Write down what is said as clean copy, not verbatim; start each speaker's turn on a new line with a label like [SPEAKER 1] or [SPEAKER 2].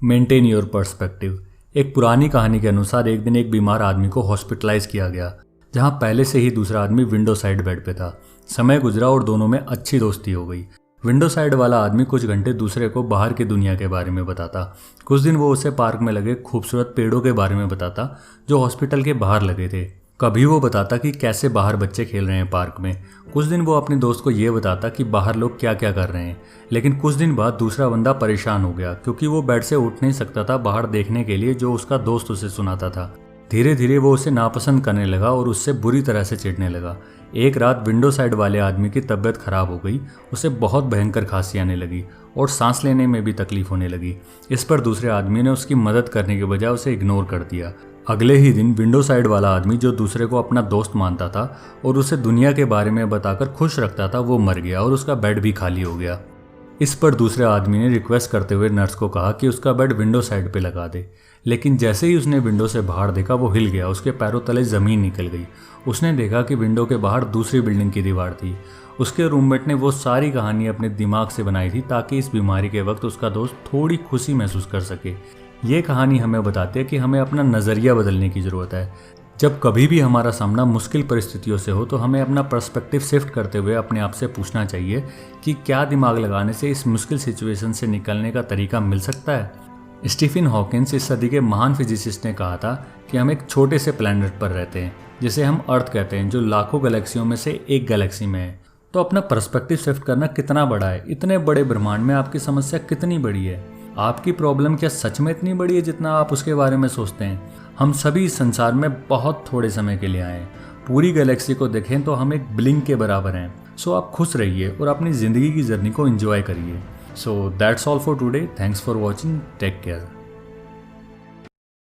[SPEAKER 1] Maintain your perspective. एक पुरानी कहानी के अनुसार एक दिन एक बीमार आदमी को हॉस्पिटलाइज किया गया, जहां पहले से ही दूसरा आदमी विंडो साइड बेड पे था। समय गुजरा और दोनों में अच्छी दोस्ती हो गई। विंडो साइड वाला आदमी कुछ घंटे दूसरे को बाहर की दुनिया के बारे में बताता। कुछ दिन वो उसे पार्क में लगे खूबसूरत पेड़ों के बारे में बताता जो हॉस्पिटल के बाहर लगे थे। कभी वो बताता कि कैसे बाहर बच्चे खेल रहे हैं पार्क में। कुछ दिन वो अपने दोस्त को ये बताता कि बाहर लोग क्या क्या कर रहे हैं। लेकिन कुछ दिन बाद दूसरा बंदा परेशान हो गया, क्योंकि वो बेड से उठ नहीं सकता था बाहर देखने के लिए जो उसका दोस्त उसे सुनाता था। धीरे धीरे वो उसे नापसंद करने लगा और उससे बुरी तरह से चिढ़ने लगा। एक रात विंडो साइड वाले आदमी की तबीयत खराब हो गई। उसे बहुत भयंकर खांसी आने लगी और सांस लेने में भी तकलीफ होने लगी। इस पर दूसरे आदमी ने उसकी मदद करने के बजाय उसे इग्नोर कर दिया। अगले ही दिन विंडो साइड वाला आदमी, जो दूसरे को अपना दोस्त मानता था और उसे दुनिया के बारे में बताकर खुश रखता था, वो मर गया और उसका बेड भी खाली हो गया। इस पर दूसरे आदमी ने रिक्वेस्ट करते हुए नर्स को कहा कि उसका बेड विंडो साइड पे लगा दे। लेकिन जैसे ही उसने विंडो से बाहर देखा, वो हिल गया। उसके पैरों तले ज़मीन निकल गई। उसने देखा कि विंडो के बाहर दूसरी बिल्डिंग की दीवार थी। उसके रूममेट ने वो सारी कहानी अपने दिमाग से बनाई थी ताकि इस बीमारी के वक्त उसका दोस्त थोड़ी खुशी महसूस कर सके। ये कहानी हमें बताती है कि हमें अपना नज़रिया बदलने की ज़रूरत है। जब कभी भी हमारा सामना मुश्किल परिस्थितियों से हो तो हमें अपना पर्सपेक्टिव शिफ्ट करते हुए अपने आप से पूछना चाहिए कि क्या दिमाग लगाने से इस मुश्किल सिचुएशन से निकलने का तरीका मिल सकता है। स्टीफन हॉकिंस, इस सदी के महान फिजिसिस्ट, ने कहा था कि हम एक छोटे से प्लैनेट पर रहते हैं जिसे हम अर्थ कहते हैं, जो लाखों गैलेक्सियों में से एक गैलेक्सी में है। तो अपना पर्सपेक्टिव शिफ्ट करना कितना बड़ा है। इतने बड़े ब्रह्मांड में आपकी समस्या कितनी बड़ी है। आपकी प्रॉब्लम क्या सच में इतनी बड़ी है जितना आप उसके बारे में सोचते हैं। हम सभी इस संसार में बहुत थोड़े समय के लिए आए हैं। पूरी गैलेक्सी को देखें तो हम एक ब्लिंक के बराबर हैं। सो आप खुश रहिए और अपनी ज़िंदगी की जर्नी को एंजॉय करिए। So that's all for today. Thanks for watching. Take care.